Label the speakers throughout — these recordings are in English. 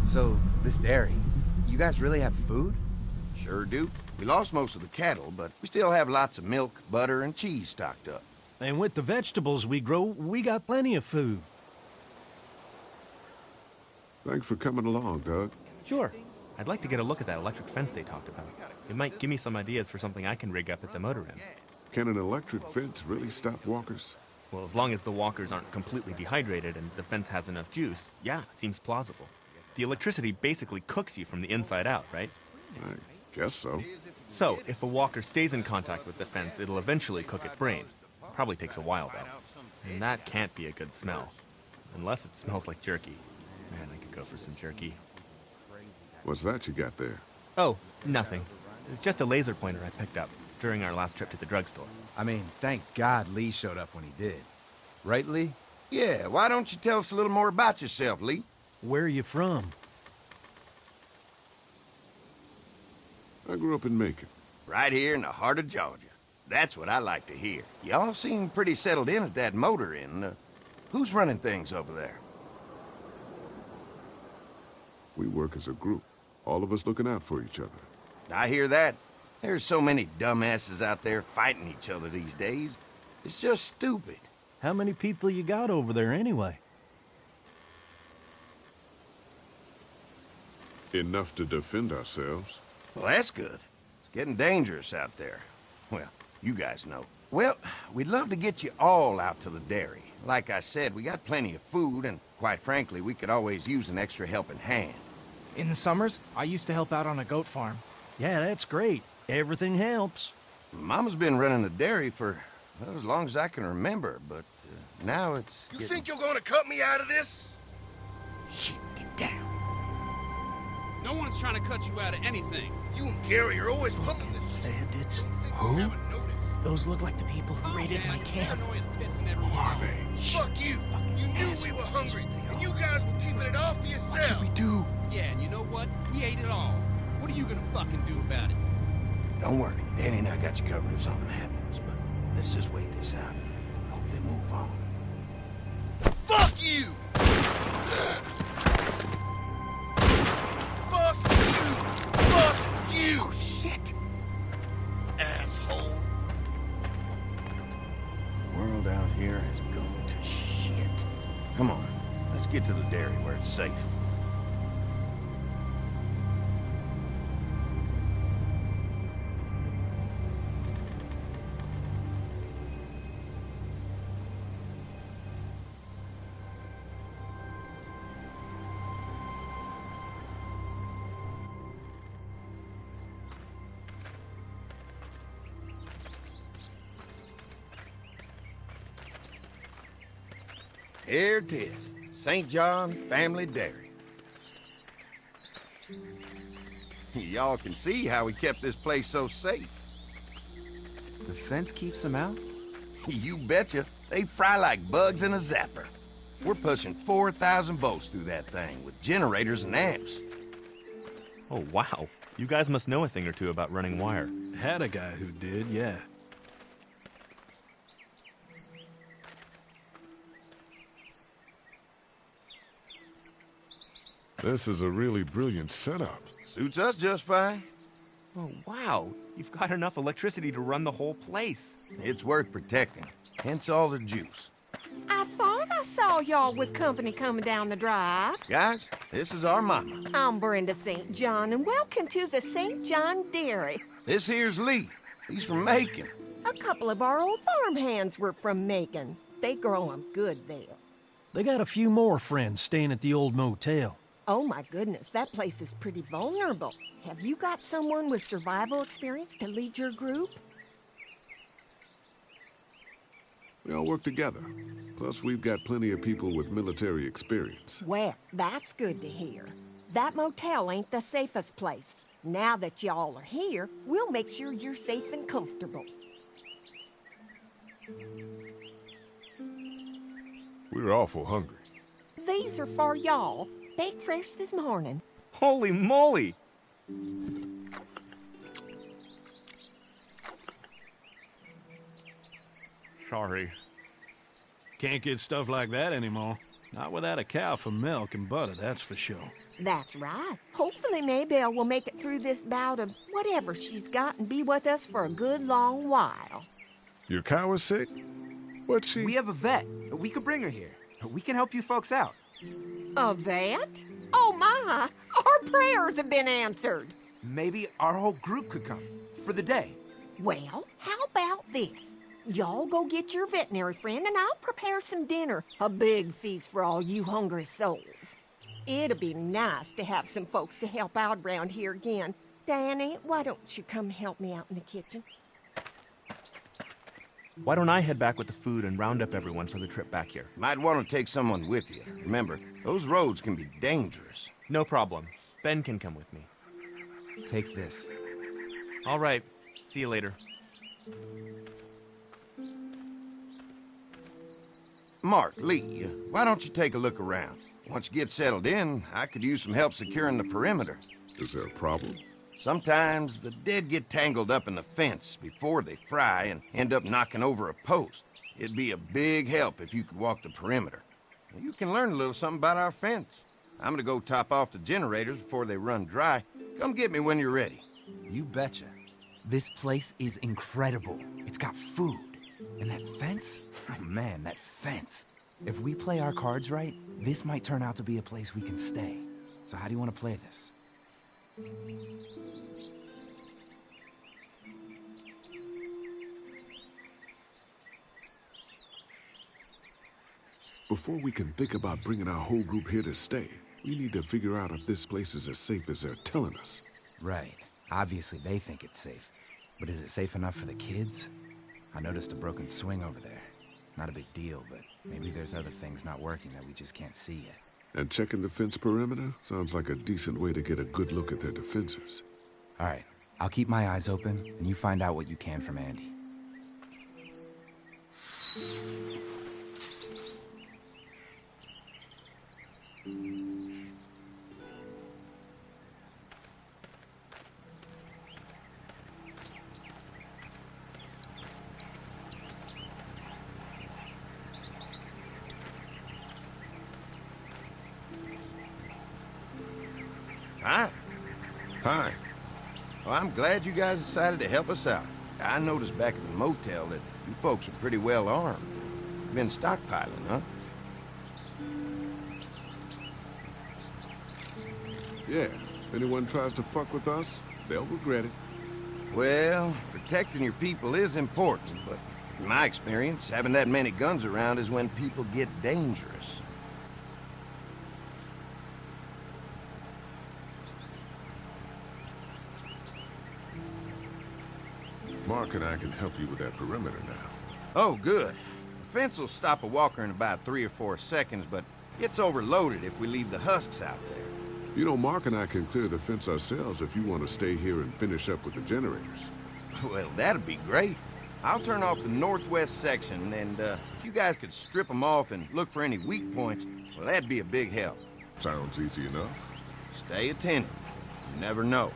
Speaker 1: So, this dairy, you guys really have food?
Speaker 2: Sure do. We lost most of the cattle, but we still have lots of milk, butter, and cheese stocked up.
Speaker 3: And with the vegetables we grow, we got plenty of food.
Speaker 4: Thanks for coming along, Doug.
Speaker 5: Sure. I'd like to get a look at that electric fence they talked about. It might give me some ideas for something I can rig up at the motor inn.
Speaker 4: Can an electric fence really stop walkers?
Speaker 5: Well, as long as the walkers aren't completely dehydrated and the fence has enough juice, yeah, it seems plausible. The electricity basically cooks you from the inside out, right?
Speaker 4: I guess so.
Speaker 5: So, if a walker stays in contact with the fence, it'll eventually cook its brain. Probably takes a while, though. And that can't be a good smell. Unless it smells like jerky. Man, I could go for some jerky.
Speaker 4: What's that you got there?
Speaker 5: Oh, nothing. It's just a laser pointer I picked up during our last trip to the drugstore.
Speaker 1: I mean, thank God Lee showed up when he did. Right, Lee?
Speaker 2: Yeah, why don't you tell us a little more about yourself, Lee?
Speaker 3: Where are you from?
Speaker 4: I grew up in Macon.
Speaker 2: Right here in the heart of Georgia. That's what I like to hear. Y'all seem pretty settled in at that motor inn. Who's running things over there?
Speaker 4: We work as a group, all of us looking out for each other.
Speaker 2: I hear that. There's so many dumbasses out there fighting each other these days. It's just stupid.
Speaker 3: How many people you got over there anyway?
Speaker 4: Enough to defend ourselves.
Speaker 2: Well, that's good. It's getting dangerous out there. Well, you guys know. Well, we'd love to get you all out to the dairy. Like I said, we got plenty of food, and quite frankly, we could always use an extra helping hand.
Speaker 6: In the summers, I used to help out on a goat farm.
Speaker 3: Yeah, that's great. Everything helps.
Speaker 2: Mama's been running the dairy for, well, as long as I can remember, but now it's
Speaker 7: You think you're gonna cut me out of this?
Speaker 2: Shit, get down.
Speaker 8: No one's trying to cut you out of anything.
Speaker 7: You and Gary are always pumping this shit.
Speaker 3: Bandits.
Speaker 7: Who?
Speaker 6: Those look like the people who raided my camp.
Speaker 4: Who are they?
Speaker 7: Fuck you! You knew we were hungry, and you guys were keeping it all for yourself.
Speaker 2: Do?
Speaker 8: Yeah, and you know what? We ate it all. What are you gonna fucking do about it?
Speaker 2: Don't worry, Danny and I got you covered if something happens, but let's just wait this out. Hope they move on.
Speaker 7: Fuck you! Fuck you! Fuck you!
Speaker 2: Oh, shit!
Speaker 7: Asshole!
Speaker 2: The world out here has gone to shit. Come on, let's get to the dairy where it's safe. Here it is, St. John Family Dairy. Y'all can see how we kept this place so safe.
Speaker 1: The fence keeps them out?
Speaker 2: You betcha. They fry like bugs in a zapper. We're pushing 4,000 volts through that thing with generators and amps.
Speaker 5: Oh, wow. You guys must know a thing or two about running wire.
Speaker 3: Had a guy who did, yeah.
Speaker 4: This is a really brilliant setup.
Speaker 2: Suits us just fine.
Speaker 5: Oh, wow. You've got enough electricity to run the whole place.
Speaker 2: It's worth protecting, hence all the juice.
Speaker 9: I thought I saw y'all with company coming down the drive.
Speaker 2: Guys, this is our mama.
Speaker 9: I'm Brenda St. John, and welcome to the St. John Dairy.
Speaker 2: This here's Lee. He's from Macon.
Speaker 9: A couple of our old farmhands were from Macon. They grow 'em good there.
Speaker 3: They got a few more friends staying at the old motel.
Speaker 9: Oh my goodness, that place is pretty vulnerable. Have you got someone with survival experience to lead your group?
Speaker 4: We all work together. Plus, we've got plenty of people with military experience.
Speaker 9: Well, that's good to hear. That motel ain't the safest place. Now that y'all are here, we'll make sure you're safe and comfortable.
Speaker 4: We're awful hungry.
Speaker 9: These are for y'all. Baked fresh this morning.
Speaker 5: Holy moly! Sorry.
Speaker 3: Can't get stuff like that anymore. Not without a cow for milk and butter, that's for sure.
Speaker 9: That's right. Hopefully Maybelle will make it through this bout of whatever she's got and be with us for a good long while.
Speaker 4: Your cow is sick? What's she?
Speaker 1: We have a vet. We could bring her here. We can help you folks out.
Speaker 9: A vet? Oh my! Our prayers have been answered.
Speaker 1: Maybe our whole group could come for the day.
Speaker 9: Well, how about this? Y'all go get your veterinary friend and I'll prepare some dinner. A big feast for all you hungry souls. It'd be nice to have some folks to help out around here again. Danny, why don't you come help me out in the kitchen?
Speaker 5: Why don't I head back with the food and round up everyone for the trip back here?
Speaker 2: Might want to take someone with you. Remember, those roads can be dangerous.
Speaker 5: No problem. Ben can come with me.
Speaker 1: Take this.
Speaker 5: All right. See you later.
Speaker 2: Mark, Lee, why don't you take a look around? Once you get settled in, I could use some help securing the perimeter.
Speaker 4: Is there a problem?
Speaker 2: Sometimes the dead get tangled up in the fence before they fry and end up knocking over a post. It'd be a big help if you could walk the perimeter. You can learn a little something about our fence. I'm gonna go top off the generators before they run dry. Come get me when you're ready.
Speaker 1: You betcha. This place is incredible. It's got food. And that fence? Oh man, that fence. If we play our cards right, this might turn out to be a place we can stay. So how do you want to play this?
Speaker 4: Before we can think about bringing our whole group here to stay, we need to figure out if this place is as safe as they're telling us.
Speaker 1: Right. Obviously they think it's safe. But is it safe enough for the kids? I noticed a broken swing over there. Not a big deal, but maybe there's other things not working that we just can't see yet.
Speaker 4: And checking the fence perimeter sounds like a decent way to get a good look at their defenses.
Speaker 1: All right. I'll keep my eyes open, and you find out what you can from Andy.
Speaker 2: Hi.
Speaker 4: Hi.
Speaker 2: Well, I'm glad you guys decided to help us out. I noticed back at the motel that you folks are pretty well armed. You've been stockpiling, huh?
Speaker 4: Yeah, if anyone tries to fuck with us, they'll regret it.
Speaker 2: Well, protecting your people is important, but in my experience, having that many guns around is when people get dangerous.
Speaker 4: Mark and I can help you with that perimeter now.
Speaker 2: Oh, good. The fence will stop a walker in about 3 or 4 seconds, but gets overloaded if we leave the husks out there.
Speaker 4: You know, Mark and I can clear the fence ourselves if you want to stay here and finish up with the generators.
Speaker 2: Well, that'd be great. I'll turn off the northwest section, and if you guys could strip them off and look for any weak points, well, that'd be a big help.
Speaker 4: Sounds easy enough.
Speaker 2: Stay attentive. You never know.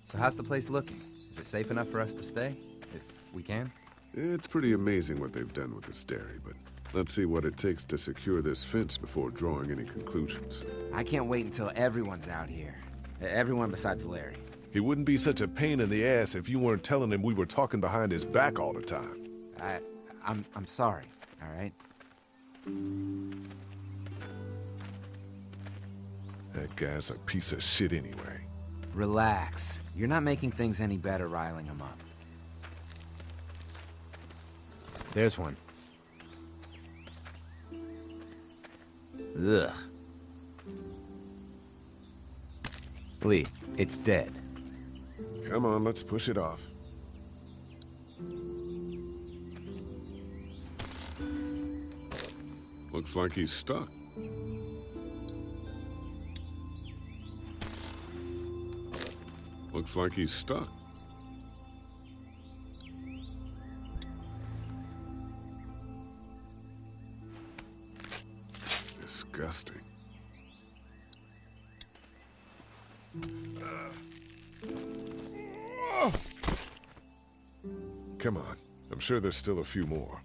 Speaker 1: So how's the place looking? Is it safe enough for us to stay? If we can?
Speaker 4: It's pretty amazing what they've done with this dairy, but let's see what it takes to secure this fence before drawing any conclusions.
Speaker 1: I can't wait until everyone's out here. Everyone besides Larry.
Speaker 10: He wouldn't be such a pain in the ass if you weren't telling him we were talking behind his back all the time.
Speaker 1: I'm sorry, all right?
Speaker 10: That guy's a piece of shit anyway.
Speaker 1: Relax. You're not making things any better riling him up. There's one. Ugh. Lee, it's dead.
Speaker 4: Come on, let's push it off. Looks like he's stuck. Looks like he's stuck. disgusting. Come on. I'm sure there's still a few more.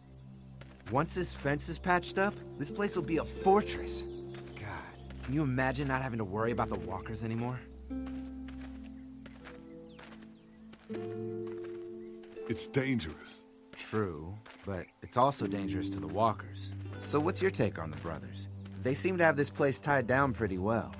Speaker 1: Once this fence is patched up, this place will be a fortress. God, can you imagine not having to worry about the walkers anymore?
Speaker 4: It's dangerous.
Speaker 1: True, but it's also dangerous to the walkers. So what's your take on the brothers? They seem to have this place tied down pretty well.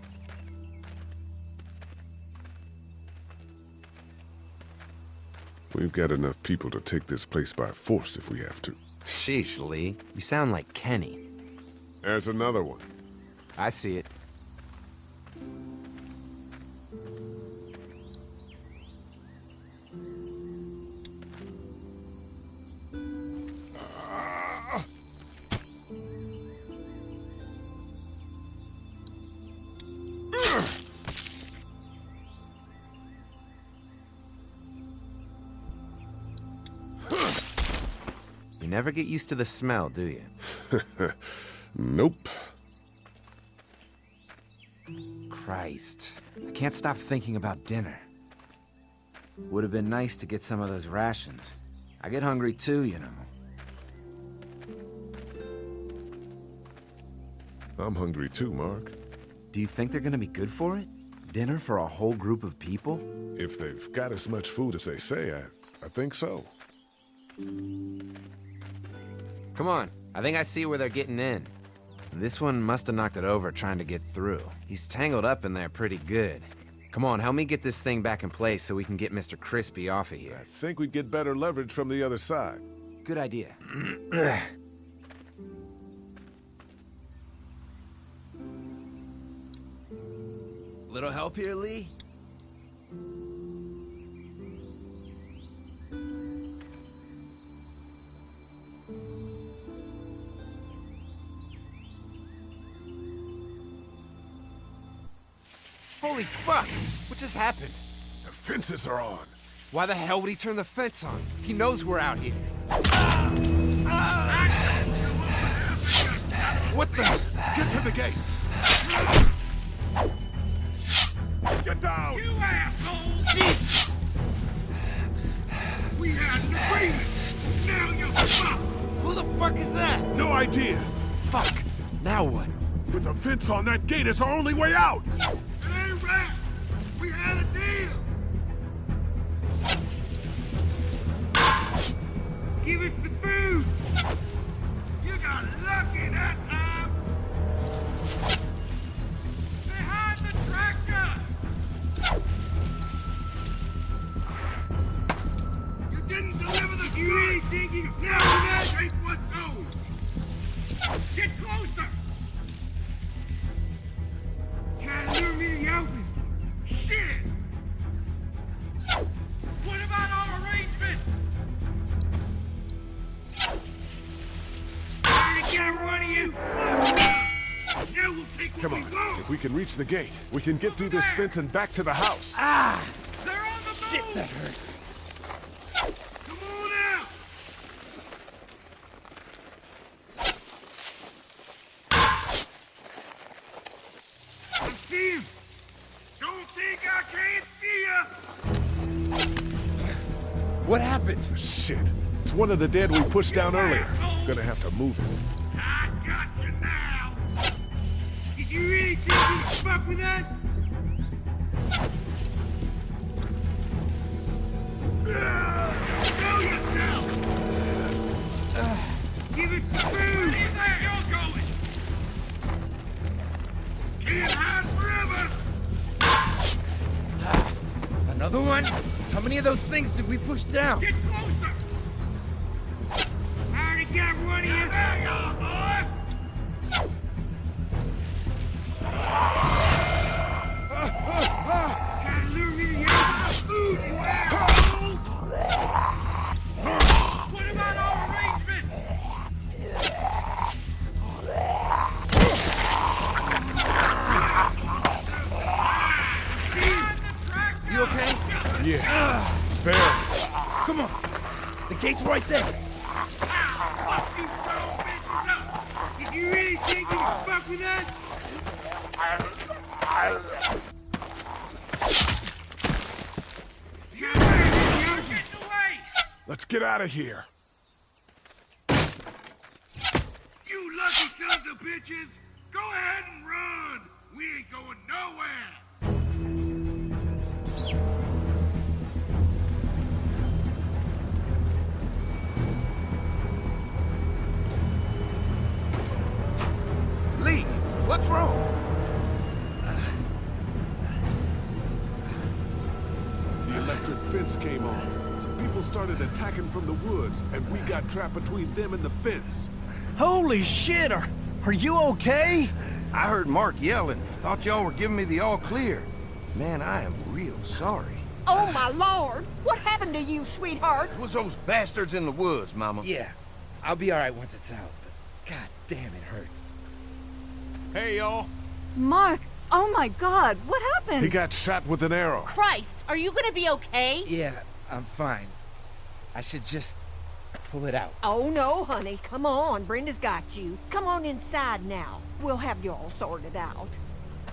Speaker 4: We've got enough people to take this place by force if we have to.
Speaker 1: Sheesh, Lee. You sound like Kenny.
Speaker 4: There's another one.
Speaker 1: I see it. You never get used to the smell, do you?
Speaker 4: Nope.
Speaker 1: Christ. I can't stop thinking about dinner. Would have been nice to get some of those rations. I get hungry too, you know.
Speaker 4: I'm hungry too, Mark.
Speaker 1: Do you think they're gonna be good for it? Dinner for a whole group of people?
Speaker 4: If they've got as much food as they say, I think so.
Speaker 1: Come on, I think I see where they're getting in. This one must have knocked it over trying to get through. He's tangled up in there pretty good. Come on, help me get this thing back in place so we can get Mr. Crispy off of here.
Speaker 4: I think we'd get better leverage from the other side.
Speaker 1: Good idea. Little help here, Lee? Holy fuck! What just happened?
Speaker 4: The fences are on.
Speaker 1: Why the hell would he turn the fence on? He knows we're out here.
Speaker 4: What the? Get to the gate! Get down!
Speaker 7: You asshole!
Speaker 1: Jesus!
Speaker 7: We had an agreement! Now you're fucked!
Speaker 1: Who the fuck is that?
Speaker 4: No idea!
Speaker 1: Fuck! Now what?
Speaker 4: With the fence on that gate, it's our only way out!
Speaker 7: It ain't right! We had a deal! Give us the food! You got lucky that time! Behind the tractor! You didn't deliver the food! You ain't thinking now that take what's owed! Get closer! Trying to lure me to the open! Shit! What about our arrangements? I got one of you! Now we'll take what
Speaker 4: Come
Speaker 7: we
Speaker 4: on,
Speaker 7: want!
Speaker 4: if we can reach the gate, we can get through this fence and back to the house.
Speaker 1: Ah!
Speaker 7: They're on the
Speaker 1: Shit,
Speaker 7: move!
Speaker 1: that hurts.
Speaker 7: Come on out! I see him! Don't think I can't see ya!
Speaker 1: What happened?
Speaker 4: Shit. It's one of the dead we pushed down earlier. Gonna have to move it.
Speaker 7: I got you now! Did you really think you'd fuck with us? Show yourself! Give us the food! Where you're going? Can't hide forever!
Speaker 1: Another one? How many of those things did we push down?
Speaker 7: Get closer! I already got one of you! There you are, boy! Trying to lure me to your food, you asshole! What about our arrangements?
Speaker 1: You okay?
Speaker 4: Yeah. Barely.
Speaker 1: Come on. The gate's right there.
Speaker 7: Fuck you, son of a bitch! Did you really think you fuck with us? Get away!
Speaker 10: Let's get out of here.
Speaker 7: You lucky sons of bitches! Go ahead and run! We ain't going nowhere!
Speaker 2: Lee, what's wrong?
Speaker 4: The electric fence came on. Some people started attacking from the woods, and we got trapped between them and the fence.
Speaker 3: Holy shit, are you okay?
Speaker 2: I heard Mark yelling. Thought y'all were giving me the all clear. Man, I am real sorry.
Speaker 9: Oh, my Lord! What happened to you, sweetheart?
Speaker 2: It was those bastards in the woods, Mama.
Speaker 1: Yeah, I'll be all right once it's out, but god damn, it hurts.
Speaker 5: Hey, y'all.
Speaker 11: Mark, oh my God, what happened?
Speaker 10: He got shot with an arrow.
Speaker 11: Christ, are you gonna be okay?
Speaker 1: Yeah, I'm fine. I should just pull it out.
Speaker 9: Oh, no, honey. Come on. Brenda's got you. Come on inside now. We'll have you all sorted out.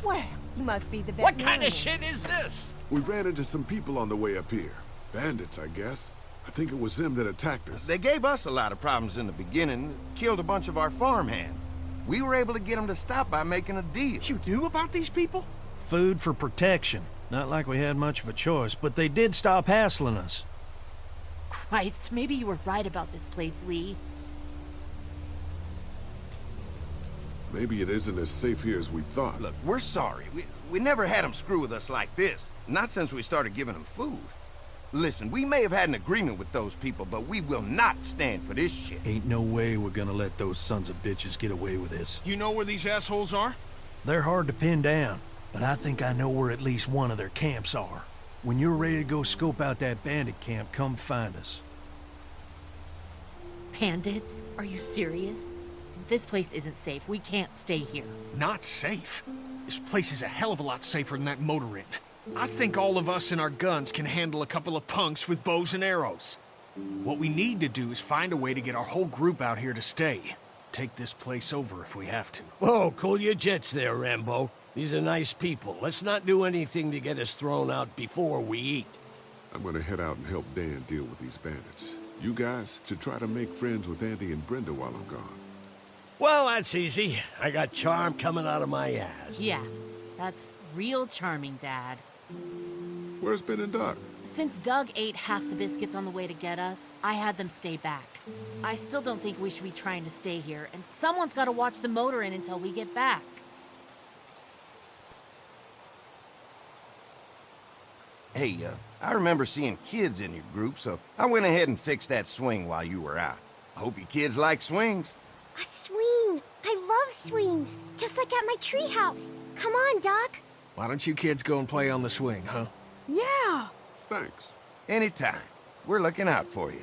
Speaker 9: Well, you must be the veterinarian.
Speaker 8: What kind of shit is this?
Speaker 4: We ran into some people on the way up here. Bandits, I guess. I think it was them that attacked us.
Speaker 2: They gave us a lot of problems in the beginning, killed a bunch of our farmhands. We were able to get them to stop by making a deal.
Speaker 6: You knew about these people?
Speaker 3: Food for protection. Not like we had much of a choice, but they did stop hassling us.
Speaker 11: Christ, maybe you were right about this place, Lee.
Speaker 4: Maybe it isn't as safe here as we thought.
Speaker 2: Look, we're sorry. We never had them screw with us like this. Not since we started giving them food. Listen, we may have had an agreement with those people, but we will not stand for this shit.
Speaker 3: Ain't no way we're gonna let those sons of bitches get away with this.
Speaker 6: You know where these assholes are?
Speaker 3: They're hard to pin down, but I think I know where at least one of their camps are. When you're ready to go scope out that bandit camp, come find us.
Speaker 11: Bandits? Are you serious? This place isn't safe. We can't stay here.
Speaker 6: Not safe. This place is a hell of a lot safer than that motor inn. I think all of us and our guns can handle a couple of punks with bows and arrows. What we need to do is find a way to get our whole group out here to stay. Take this place over if we have to.
Speaker 8: Whoa, cool your jets there, Rambo. These are nice people. Let's not do anything to get us thrown out before we eat.
Speaker 4: I'm gonna head out and help Dan deal with these bandits. You guys should try to make friends with Andy and Brenda while I'm gone.
Speaker 8: Well, that's easy. I got charm coming out of my ass.
Speaker 11: Yeah, that's real charming, Dad.
Speaker 4: Where's Ben and Doug?
Speaker 11: Since Doug ate half the biscuits on the way to get us, I had them stay back. I still don't think we should be trying to stay here, and someone's got to watch the motor inn until we get back.
Speaker 2: Hey, I remember seeing kids in your group, so I went ahead and fixed that swing while you were out. I hope you kids like swings.
Speaker 12: A swing! I love swings! Just like at my treehouse. Come on, Doc.
Speaker 6: Why don't you kids go and play on the swing, huh?
Speaker 12: Yeah!
Speaker 4: Thanks.
Speaker 2: Anytime. We're looking out for you.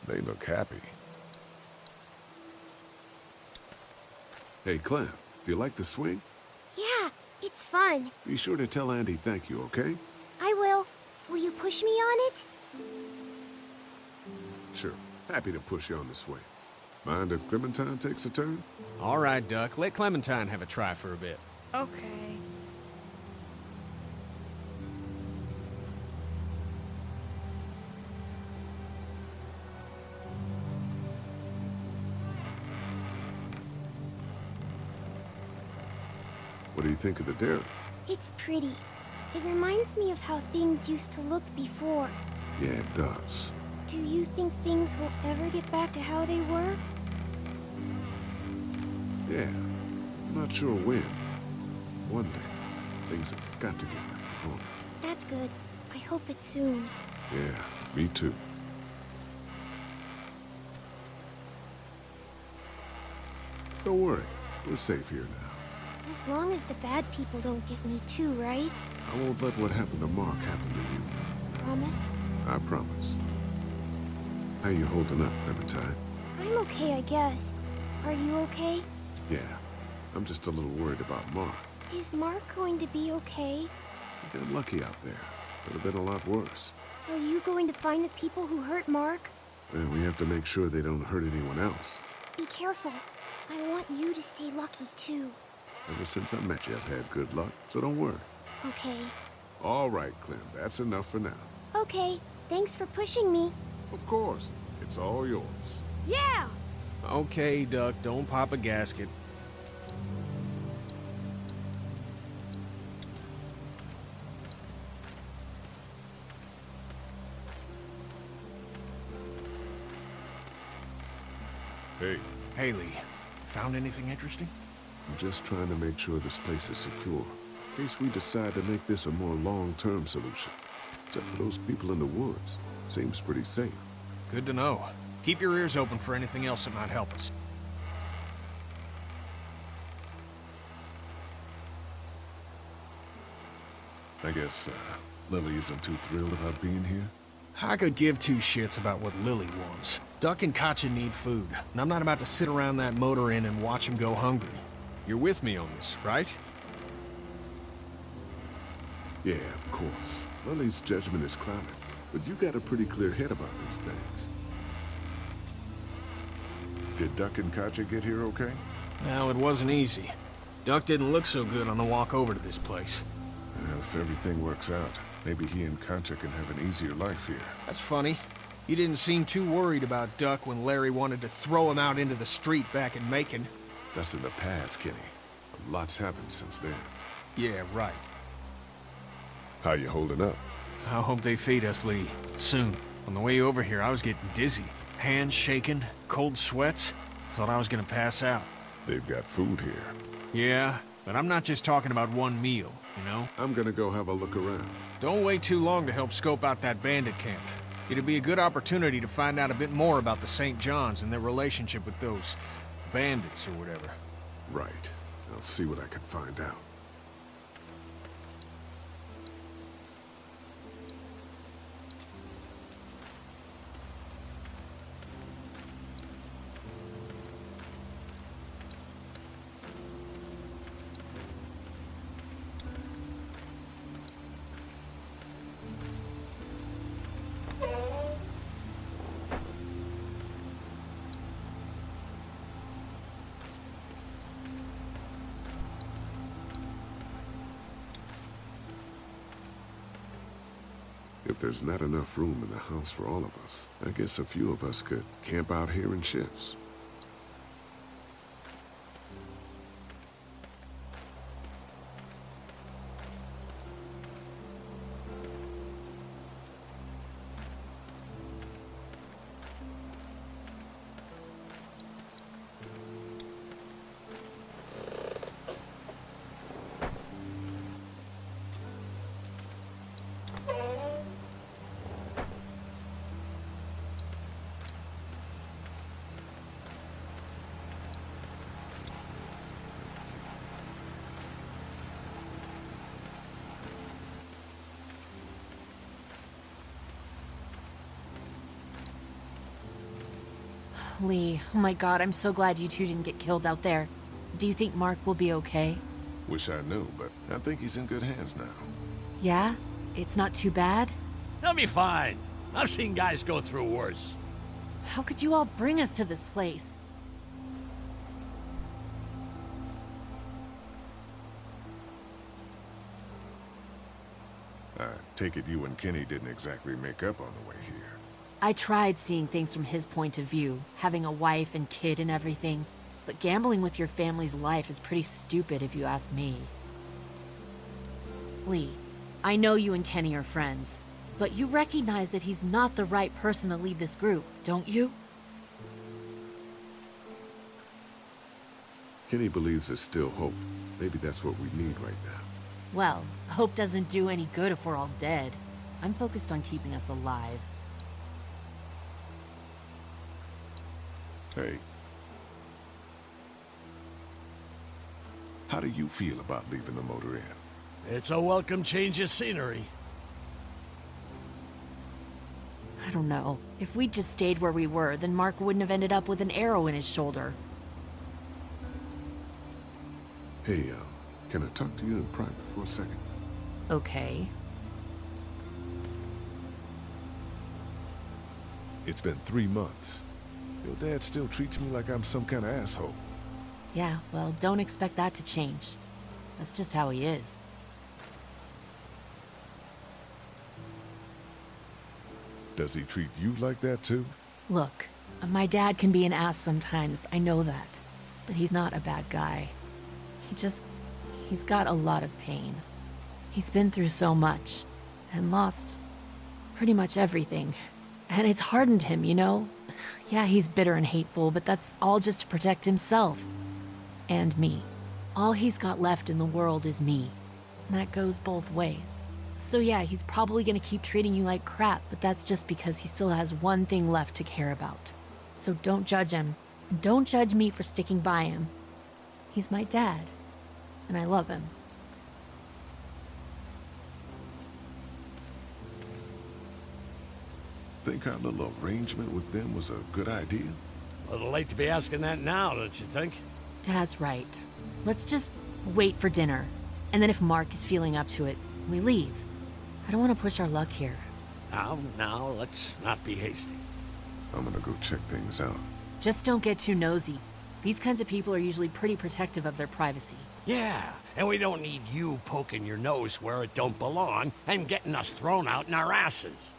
Speaker 4: They look happy. Hey, Clem, do you like the swing?
Speaker 12: Yeah, it's fun.
Speaker 4: Be sure to tell Andy thank you, okay?
Speaker 12: I will. Will you push me on it?
Speaker 4: Sure. Happy to push you on the swing. Mind if Clementine takes a turn?
Speaker 6: All right, Duck. Let Clementine have a try for a bit.
Speaker 11: Okay.
Speaker 4: What do you think of the dairy?
Speaker 12: It's pretty. It reminds me of how things used to look before.
Speaker 4: Yeah, it does.
Speaker 12: Do you think things will ever get back to how they were?
Speaker 4: Yeah. I'm not sure when. One day, things have got to get back to normal.
Speaker 12: That's good. I hope it's soon.
Speaker 4: Yeah, me too. Don't worry. We're safe here now.
Speaker 12: As long as the bad people don't get me too, right?
Speaker 4: I won't let what happened to Mark happen to you.
Speaker 12: Promise?
Speaker 4: I promise. How you holding up, Clementine?
Speaker 12: I'm okay, I guess. Are you okay?
Speaker 4: Yeah, I'm just a little worried about Mark.
Speaker 12: Is Mark going to be okay?
Speaker 4: He got lucky out there. Could have been a lot worse.
Speaker 12: Are you going to find the people who hurt Mark?
Speaker 4: And we have to make sure they don't hurt anyone else.
Speaker 12: Be careful. I want you to stay lucky, too.
Speaker 4: Ever since I met you, I've had good luck, so don't worry.
Speaker 12: Okay.
Speaker 4: All right, Clem, that's enough for now.
Speaker 12: Okay, thanks for pushing me.
Speaker 4: Of course, it's all yours.
Speaker 12: Yeah!
Speaker 6: Okay, Duck, don't pop a gasket.
Speaker 4: Hey,
Speaker 6: Haley, found anything interesting?
Speaker 4: I'm just trying to make sure this place is secure, in case we decide to make this a more long-term solution. Except for those people in the woods. Seems pretty safe.
Speaker 6: Good to know. Keep your ears open for anything else that might help us.
Speaker 4: I guess, Lily isn't too thrilled about being here.
Speaker 6: I could give two shits about what Lily wants. Duck and Katjaa need food, and I'm not about to sit around that motor inn and watch them go hungry. You're with me on this, right?
Speaker 4: Yeah, of course. Lily's judgment is clouded, but you got a pretty clear head about these things. Did Duck and Katjaa get here okay?
Speaker 6: Well, it wasn't easy. Duck didn't look so good on the walk over to this place.
Speaker 4: Well, if everything works out, maybe he and Katjaa can have an easier life here.
Speaker 6: That's funny. He didn't seem too worried about Duck when Larry wanted to throw him out into the street back in Macon.
Speaker 4: That's in the past, Kenny. A lot's happened since then.
Speaker 6: Yeah, right.
Speaker 4: How you holding up?
Speaker 6: I hope they feed us, Lee. Soon. On the way over here, I was getting dizzy. Hands shaking, cold sweats. Thought I was gonna pass out.
Speaker 4: They've got food here.
Speaker 6: Yeah, but I'm not just talking about one meal, you know?
Speaker 4: I'm gonna go have a look around.
Speaker 6: Don't wait too long to help scope out that bandit camp. It'd be a good opportunity to find out a bit more about the St. John's and their relationship with those bandits or whatever.
Speaker 4: Right. I'll see what I can find out. If there's not enough room in the house for all of us, I guess a few of us could camp out here in shifts.
Speaker 11: Lee, oh my god, I'm so glad you two didn't get killed out there. Do you think Mark will be okay?
Speaker 4: Wish I knew, but I think he's in good hands now.
Speaker 11: Yeah? It's not too bad?
Speaker 8: He'll be fine. I've seen guys go through worse.
Speaker 11: How could you all bring us to this place?
Speaker 4: I take it you and Kenny didn't exactly make up on the way here.
Speaker 11: I tried seeing things from his point of view, having a wife and kid and everything, but gambling with your family's life is pretty stupid if you ask me. Lee, I know you and Kenny are friends, but you recognize that he's not the right person to lead this group, don't you?
Speaker 4: Kenny believes there's still hope. Maybe that's what we need right now.
Speaker 11: Well, hope doesn't do any good if we're all dead. I'm focused on keeping us alive.
Speaker 4: Hey. How do you feel about leaving the motor inn?
Speaker 8: It's a welcome change of scenery.
Speaker 11: I don't know. If we'd just stayed where we were, then Mark wouldn't have ended up with an arrow in his shoulder.
Speaker 4: Hey, can I talk to you in private for a second?
Speaker 11: Okay.
Speaker 10: It's been 3 months. Your dad still treats me like I'm some kind of asshole.
Speaker 11: Yeah, well, don't expect that to change. That's just how he is.
Speaker 10: Does he treat you like that too?
Speaker 11: Look, my dad can be an ass sometimes, I know that. But he's not a bad guy. He's got a lot of pain. He's been through so much, and lost pretty much everything. And it's hardened him, you know? Yeah, he's bitter and hateful, but that's all just to protect himself. And me. All he's got left in the world is me. And that goes both ways. So yeah, he's probably gonna keep treating you like crap, but that's just because he still has one thing left to care about. So don't judge him. Don't judge me for sticking by him. He's my dad, and I love him.
Speaker 4: Think our little arrangement with them was a good idea?
Speaker 8: A little late to be asking that now, don't you think?
Speaker 11: Dad's right. Let's just wait for dinner. And then if Mark is feeling up to it, we leave. I don't want to push our luck here.
Speaker 8: Now, let's not be hasty.
Speaker 4: I'm gonna go check things out.
Speaker 11: Just don't get too nosy. These kinds of people are usually pretty protective of their privacy.
Speaker 8: Yeah, and we don't need you poking your nose where it don't belong and getting us thrown out in our asses.